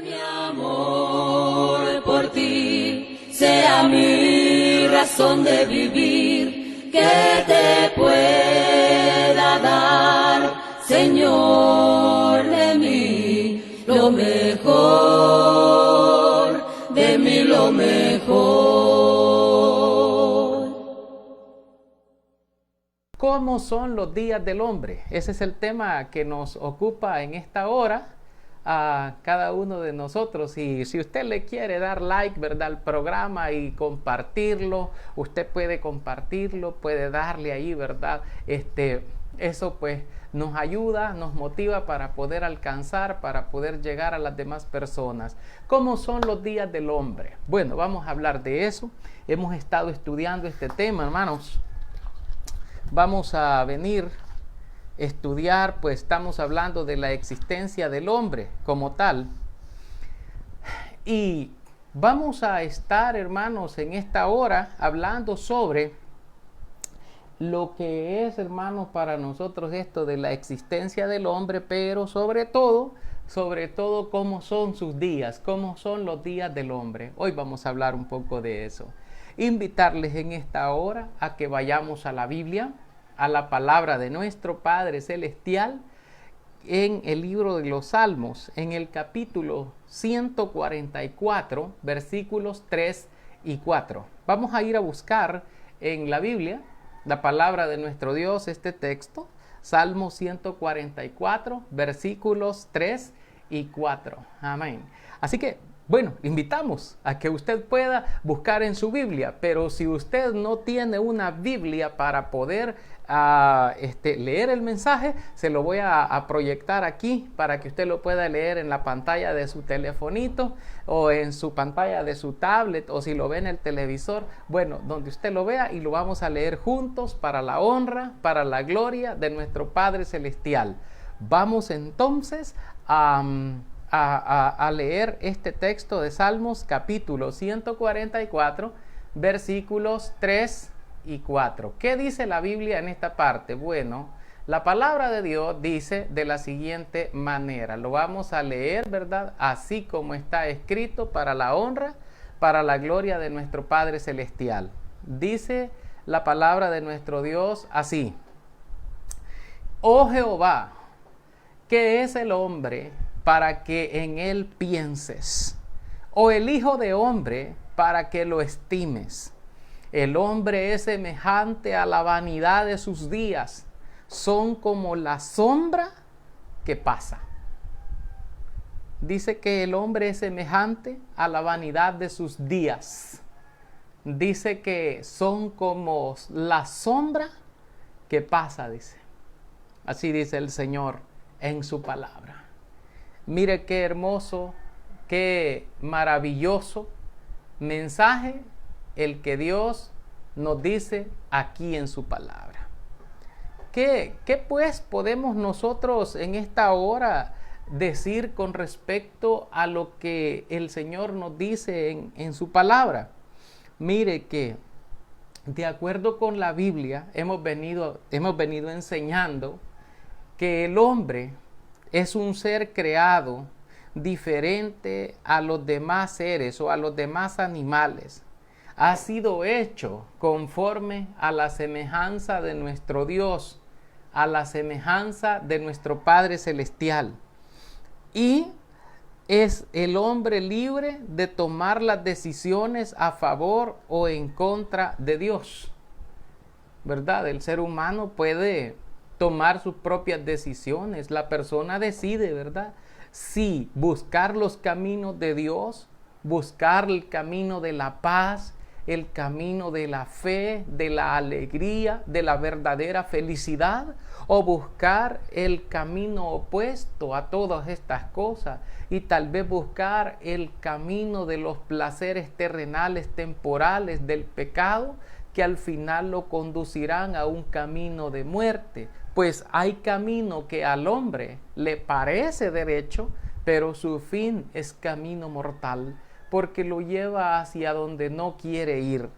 mi amor por ti sea mi razón de vivir, que te pueda dar, Señor, de mí lo mejor, de mí lo mejor. ¿Cómo son los días del hombre? Ese es el tema que nos ocupa en esta hora a cada uno de nosotros. Y si usted le quiere dar like, ¿verdad?, al programa y compartirlo, usted puede compartirlo, puede darle ahí, ¿verdad? Eso pues nos ayuda, nos motiva para poder alcanzar, para poder llegar a las demás personas. ¿Cómo son los días del hombre? Bueno, vamos a hablar de eso. Hemos estado estudiando este tema, hermanos. Vamos a venir a estudiar, pues estamos hablando de la existencia del hombre como tal. Y vamos a estar, hermanos, en esta hora hablando sobre lo que es, hermanos, para nosotros esto de la existencia del hombre, pero sobre todo, cómo son sus días, cómo son los días del hombre. Hoy vamos a hablar un poco de eso. Invitarles en esta hora a que vayamos a la Biblia, a la palabra de nuestro Padre Celestial, en el libro de los Salmos, en el capítulo 144, versículos 3 y 4. Vamos a ir a buscar en la Biblia, la palabra de nuestro Dios, este texto, Salmo 144, versículos 3 y 4. Amén. Así que, bueno, invitamos a que usted pueda buscar en su Biblia, pero si usted no tiene una Biblia para poder leer el mensaje, se lo voy a proyectar aquí para que usted lo pueda leer en la pantalla de su telefonito o en su pantalla de su tablet, o si lo ve en el televisor, bueno, donde usted lo vea, y lo vamos a leer juntos para la honra, para la gloria de nuestro Padre Celestial. Vamos entonces a leer este texto de Salmos capítulo 144, versículos 3 y 4. ¿Qué dice la Biblia en esta parte? Bueno, la palabra de Dios dice de la siguiente manera. Lo vamos a leer, ¿verdad?, así como está escrito, para la honra, para la gloria de nuestro Padre Celestial. Dice la palabra de nuestro Dios así: Oh Jehová, ¿qué es el hombre para que en él pienses? O el hijo de hombre para que lo estimes. El hombre es semejante a la vanidad de sus días, son como la sombra que pasa. Dice que el hombre es semejante a la vanidad de sus días. Dice que son como la sombra que pasa, dice. Así dice el Señor en su palabra. Mire qué hermoso, qué maravilloso mensaje el que Dios nos dice aquí en su palabra. ¿Qué pues podemos nosotros en esta hora decir con respecto a lo que el Señor nos dice en su palabra? Mire que de acuerdo con la Biblia hemos venido enseñando que el hombre es un ser creado diferente a los demás seres o a los demás animales. Ha sido hecho conforme a la semejanza de nuestro Dios, a la semejanza de nuestro Padre Celestial. Y es el hombre libre de tomar las decisiones a favor o en contra de Dios, ¿verdad? El ser humano puede tomar sus propias decisiones. La persona decide, ¿verdad?, si buscar los caminos de Dios, buscar el camino de la paz, el camino de la fe, de la alegría, de la verdadera felicidad, o buscar el camino opuesto a todas estas cosas y tal vez buscar el camino de los placeres terrenales, temporales, del pecado, que al final lo conducirán a un camino de muerte. Pues hay camino que al hombre le parece derecho, pero su fin es camino mortal, porque lo lleva hacia donde no quiere ir.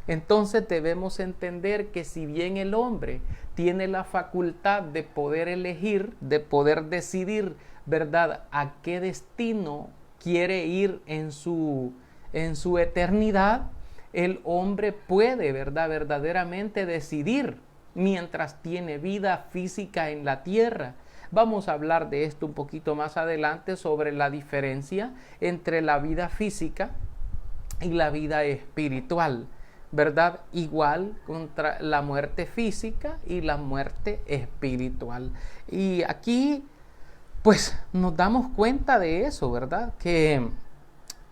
Entonces debemos entender que si bien el hombre tiene la facultad de poder elegir, de poder decidir, ¿verdad?, a qué destino quiere ir en su eternidad, el hombre puede, ¿verdad?, verdaderamente decidir mientras tiene vida física en la tierra. Vamos a hablar de esto un poquito más adelante, sobre la diferencia entre la vida física y la vida espiritual, ¿verdad? Igual contra la muerte física y la muerte espiritual. Y aquí, pues, nos damos cuenta de eso, ¿verdad? Que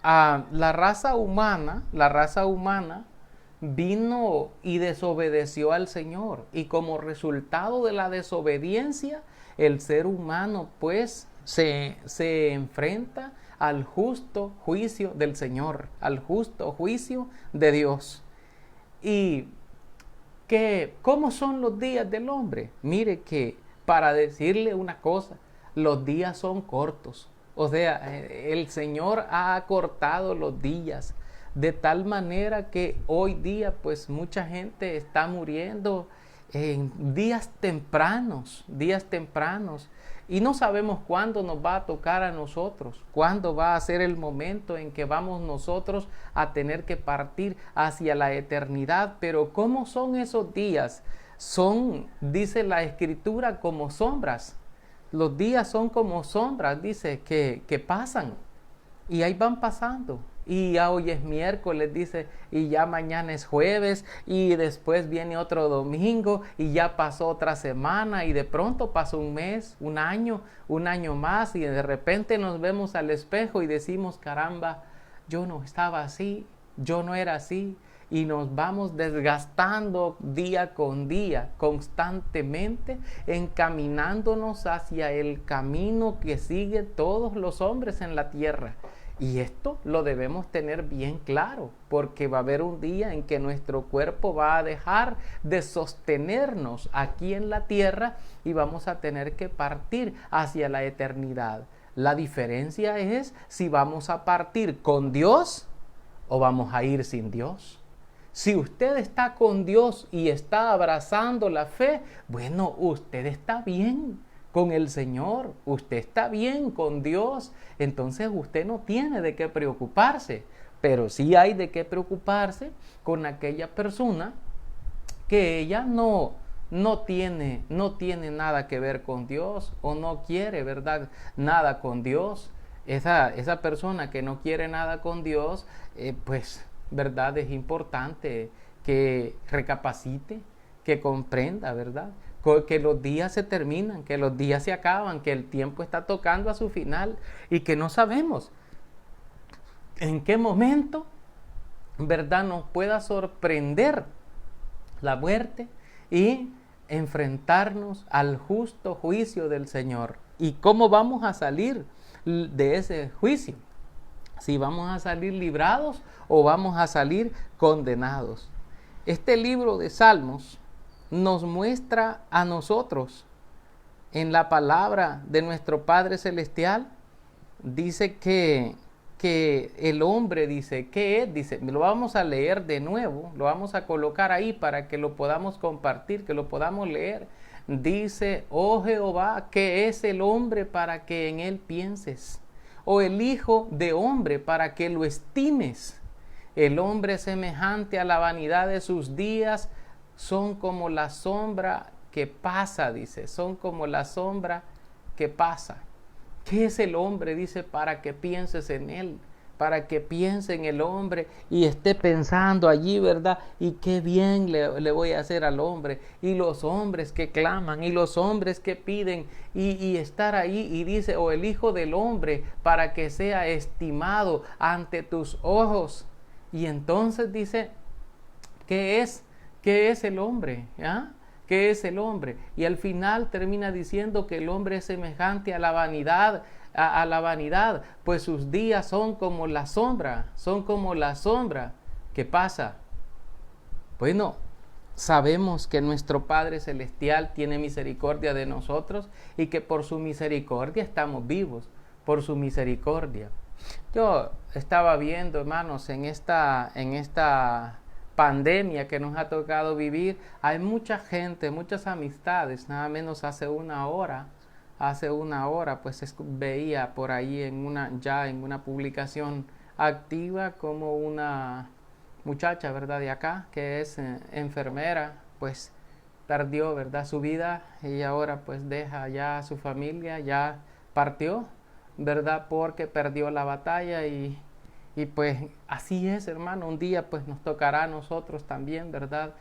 la raza humana vino y desobedeció al Señor, y como resultado de la desobediencia, el ser humano pues se enfrenta al justo juicio del Señor, al justo juicio de Dios. Y ¿cómo son los días del hombre? Mire que, para decirle una cosa, los días son cortos. O sea, el Señor ha acortado los días de tal manera que hoy día pues mucha gente está muriendo en días tempranos, y no sabemos cuándo nos va a tocar a nosotros, cuándo va a ser el momento en que vamos nosotros a tener que partir hacia la eternidad. Pero ¿cómo son esos días? Son, dice la Escritura, como sombras. Los días son como sombras, dice, que pasan, y ahí van pasando. Y ya hoy es miércoles, dice, y ya mañana es jueves, y después viene otro domingo, y ya pasó otra semana, y de pronto pasó un mes, un año más, y de repente nos vemos al espejo y decimos, caramba, yo no estaba así, yo no era así. Y nos vamos desgastando día con día, constantemente, encaminándonos hacia el camino que siguen todos los hombres en la tierra. Y esto lo debemos tener bien claro, porque va a haber un día en que nuestro cuerpo va a dejar de sostenernos aquí en la tierra y vamos a tener que partir hacia la eternidad. La diferencia es si vamos a partir con Dios o vamos a ir sin Dios. Si usted está con Dios y está abrazando la fe, bueno, usted está bien con el Señor, usted está bien con Dios, entonces usted no tiene de qué preocuparse. Pero sí hay de qué preocuparse con aquella persona que ella no tiene nada que ver con Dios, o no quiere, ¿verdad?, nada con Dios. Esa persona que no quiere nada con Dios, pues, ¿verdad?, es importante que recapacite, que comprenda, ¿verdad?, que los días se terminan, que los días se acaban, que el tiempo está tocando a su final, y que no sabemos en qué momento, ¿verdad?, nos pueda sorprender la muerte y enfrentarnos al justo juicio del Señor. ¿Y cómo vamos a salir de ese juicio? Si vamos a salir librados o vamos a salir condenados. Este libro de Salmos nos muestra a nosotros, en la palabra de nuestro Padre Celestial, dice que el hombre, dice, ¿qué es? Dice, lo vamos a leer de nuevo, lo vamos a colocar ahí para que lo podamos compartir, que lo podamos leer. Dice, oh Jehová, ¿qué es el hombre para que en él pienses? O el hijo de hombre para que lo estimes. El hombre semejante a la vanidad de sus días, son como la sombra que pasa, dice, son como la sombra que pasa. ¿Qué es el hombre? Dice, para que pienses en él, para que piense en el hombre y esté pensando allí, ¿verdad? Y qué bien le voy a hacer al hombre. Y los hombres que claman, y los hombres que piden, y estar ahí. Y dice, o el hijo del hombre, para que sea estimado ante tus ojos. Y entonces dice, ¿qué es el hombre? ¿Ah? ¿Qué es el hombre? Y al final termina diciendo que el hombre es semejante a la vanidad, a la vanidad, pues sus días son como la sombra, ¿Qué pasa? Bueno, sabemos que nuestro Padre Celestial tiene misericordia de nosotros y que por su misericordia estamos vivos, por su misericordia. Yo estaba viendo, hermanos, en esta pandemia que nos ha tocado vivir, hay mucha gente, muchas amistades, nada menos hace una hora hace una hora pues veía por ahí en una publicación activa como una muchacha, ¿verdad? De acá, que es enfermera, pues perdió, ¿verdad? Su vida y ahora pues deja ya a su familia, ya partió, ¿verdad? Porque perdió la batalla y pues así es, hermano, un día pues nos tocará a nosotros también, ¿verdad?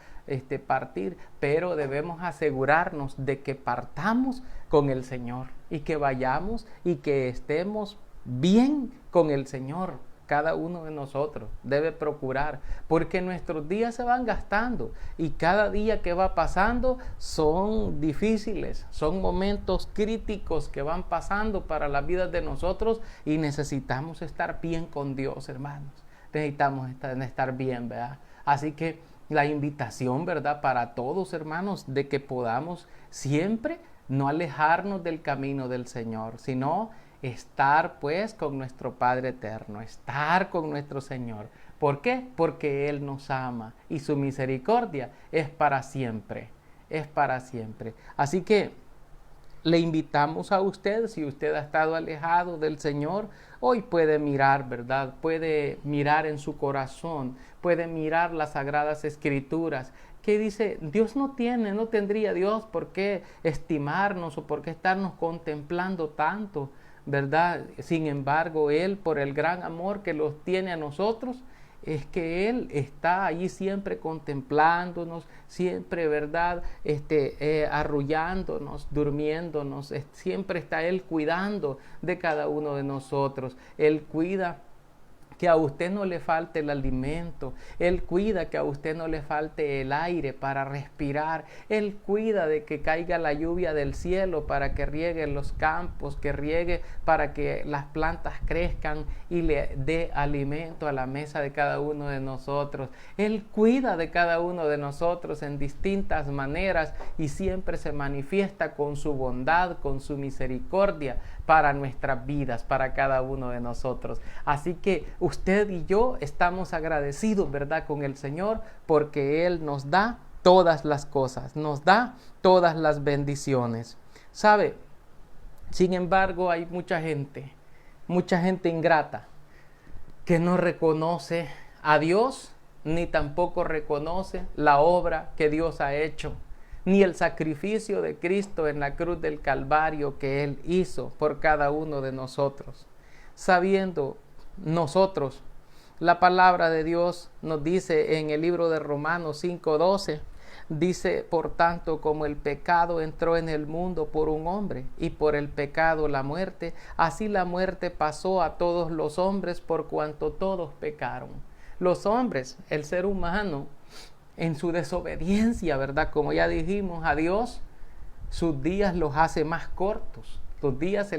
Partir, pero debemos asegurarnos de que partamos con el Señor y que vayamos y que estemos bien con el Señor. Cada uno de nosotros debe procurar, porque nuestros días se van gastando y cada día que va pasando son difíciles, son momentos críticos que van pasando para la vida de nosotros y necesitamos estar bien con Dios, hermanos. Necesitamos estar bien, ¿verdad? Así que la invitación, ¿verdad? Para todos, hermanos, de que podamos siempre no alejarnos del camino del Señor, sino estar pues con nuestro Padre eterno, estar con nuestro Señor. ¿Por qué? Porque Él nos ama y su misericordia es para siempre, es para siempre. Así que le invitamos a usted, si usted ha estado alejado del Señor, hoy puede mirar, ¿verdad? Puede mirar en su corazón, puede mirar las Sagradas Escrituras, que dice, Dios no tendría Dios por qué estimarnos o por qué estarnos contemplando tanto, ¿verdad? Sin embargo, Él, por el gran amor que los tiene a nosotros, es que Él está allí siempre contemplándonos, siempre, ¿verdad? Arrullándonos, durmiéndonos, siempre está Él cuidando de cada uno de nosotros. Él cuida que a usted no le falte el alimento, Él cuida que a usted no le falte el aire para respirar, Él cuida de que caiga la lluvia del cielo para que riegue los campos, que riegue para que las plantas crezcan y le dé alimento a la mesa de cada uno de nosotros. Él cuida de cada uno de nosotros en distintas maneras y siempre se manifiesta con su bondad, con su misericordia para nuestras vidas, para cada uno de nosotros. Así que usted y yo estamos agradecidos, ¿verdad?, con el Señor, porque Él nos da todas las cosas, nos da todas las bendiciones. ¿Sabe? Sin embargo, hay mucha gente ingrata, que no reconoce a Dios, ni tampoco reconoce la obra que Dios ha hecho, ni el sacrificio de Cristo en la cruz del Calvario que Él hizo por cada uno de nosotros. Sabiendo nosotros, la palabra de Dios nos dice en el libro de Romanos 5:12, dice, por tanto, como el pecado entró en el mundo por un hombre, y por el pecado la muerte, así la muerte pasó a todos los hombres por cuanto todos pecaron. Los hombres, el ser humano, en su desobediencia, ¿verdad? Como ya dijimos, a Dios, sus días los hace más cortos. Los días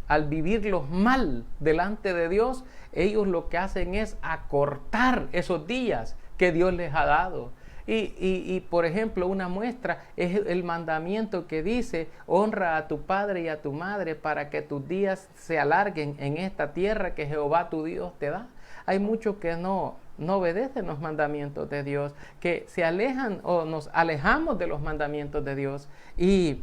al vivirlos mal delante de Dios, ellos lo que hacen es acortar esos días que Dios les ha dado. Y por ejemplo, una muestra es el mandamiento que dice, honra a tu padre y a tu madre para que tus días se alarguen en esta tierra que Jehová tu Dios te da. Hay muchos que no obedecen los mandamientos de Dios, que se alejan o nos alejamos de los mandamientos de Dios, y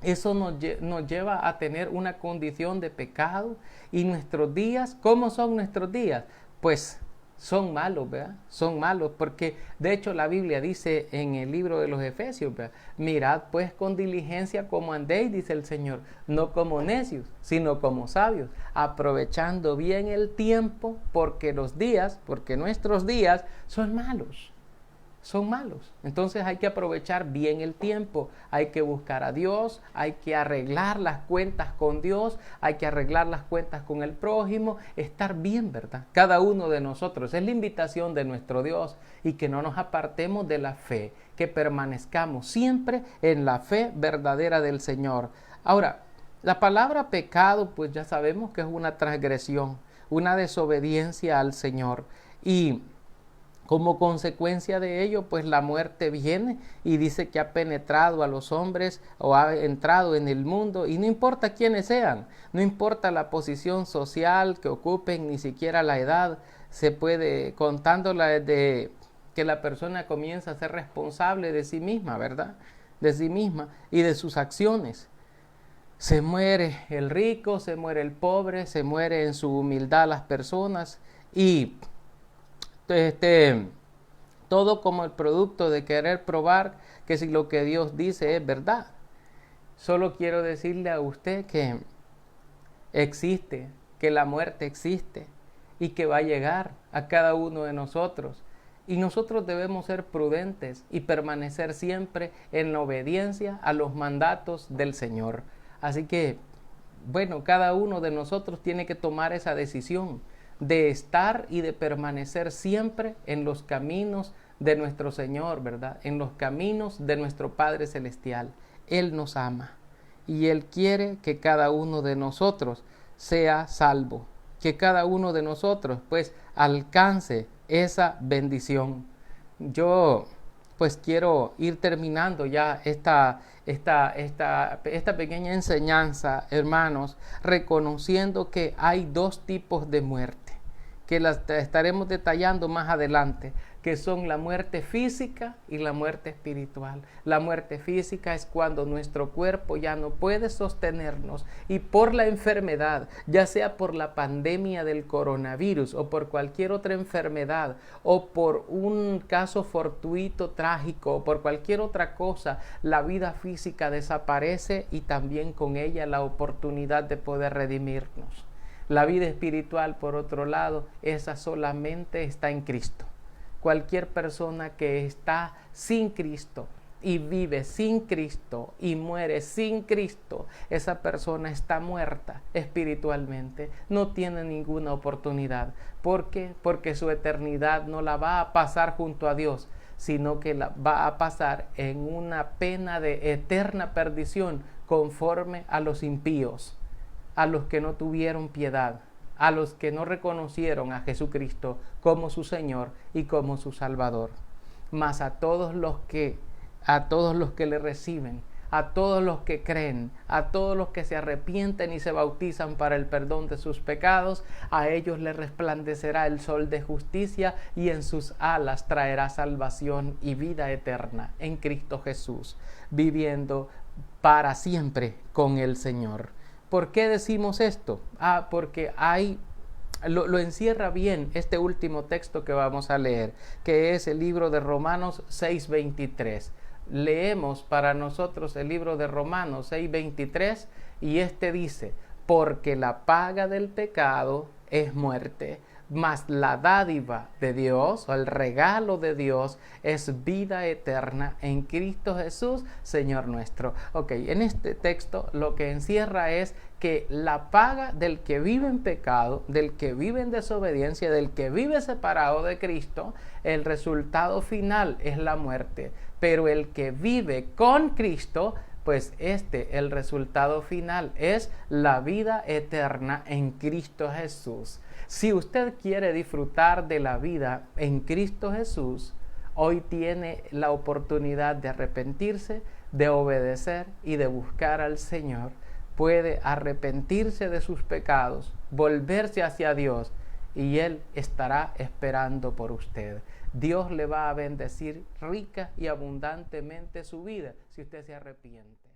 eso nos lleva a tener una condición de pecado. Y nuestros días, ¿cómo son nuestros días? Pues son malos, ¿verdad? Son malos, porque de hecho la Biblia dice en el libro de los Efesios, ¿verdad? Mirad pues con diligencia cómo andéis, dice el Señor, no como necios, sino como sabios, aprovechando bien el tiempo, porque nuestros días son malos. Son malos. Entonces hay que aprovechar bien el tiempo, hay que buscar a Dios, hay que arreglar las cuentas con Dios, hay que arreglar las cuentas con el prójimo, estar bien, ¿verdad? Cada uno de nosotros, es la invitación de nuestro Dios, y que no nos apartemos de la fe, que permanezcamos siempre en la fe verdadera del Señor. Ahora, la palabra pecado, pues ya sabemos que es una transgresión, una desobediencia al Señor, y como consecuencia de ello, pues la muerte viene, y dice que ha penetrado a los hombres o ha entrado en el mundo, y no importa quiénes sean, no importa la posición social que ocupen, ni siquiera la edad, se puede, contándola desde que la persona comienza a ser responsable de sí misma, ¿verdad? de sí misma y de sus acciones. Se muere el rico, se muere el pobre, se muere en su humildad las personas y todo como el producto de querer probar que si lo que Dios dice es verdad. Solo quiero decirle a usted que existe, que la muerte existe y que va a llegar a cada uno de nosotros. Y nosotros debemos ser prudentes y permanecer siempre en la obediencia a los mandatos del Señor. Así que, bueno, cada uno de nosotros tiene que tomar esa decisión de estar y de permanecer siempre en los caminos de nuestro Señor, ¿verdad? En los caminos de nuestro Padre Celestial. Él nos ama y Él quiere que cada uno de nosotros sea salvo, que cada uno de nosotros pues alcance esa bendición. Yo pues quiero ir terminando ya esta pequeña enseñanza, hermanos, reconociendo que hay dos tipos de muerte, que las estaremos detallando más adelante, que son la muerte física y la muerte espiritual. La muerte física es cuando nuestro cuerpo ya no puede sostenernos y por la enfermedad, ya sea por la pandemia del coronavirus o por cualquier otra enfermedad o por un caso fortuito, trágico o por cualquier otra cosa, la vida física desaparece y también con ella la oportunidad de poder redimirnos. La vida espiritual, por otro lado, esa solamente está en Cristo. Cualquier persona que está sin Cristo y vive sin Cristo y muere sin Cristo, esa persona está muerta espiritualmente, no tiene ninguna oportunidad. ¿Por qué? Porque su eternidad no la va a pasar junto a Dios, sino que la va a pasar en una pena de eterna perdición conforme a los impíos, a los que no tuvieron piedad, a los que no reconocieron a Jesucristo como su Señor y como su Salvador. Mas a todos los que le reciben, a todos los que creen, a todos los que se arrepienten y se bautizan para el perdón de sus pecados, a ellos les resplandecerá el sol de justicia y en sus alas traerá salvación y vida eterna en Cristo Jesús, viviendo para siempre con el Señor. ¿Por qué decimos esto? Porque lo encierra bien este último texto que vamos a leer, que es el libro de Romanos 6:23. Leemos para nosotros el libro de Romanos 6:23 y dice: porque la paga del pecado es muerte, mas la dádiva de Dios, o el regalo de Dios, es vida eterna en Cristo Jesús, Señor nuestro. Ok, en este texto lo que encierra es que la paga del que vive en pecado, del que vive en desobediencia, del que vive separado de Cristo, el resultado final es la muerte. Pero el que vive con Cristo, pues el resultado final es la vida eterna en Cristo Jesús. Si usted quiere disfrutar de la vida en Cristo Jesús, hoy tiene la oportunidad de arrepentirse, de obedecer y de buscar al Señor. Puede arrepentirse de sus pecados, volverse hacia Dios y Él estará esperando por usted. Dios le va a bendecir rica y abundantemente su vida si usted se arrepiente.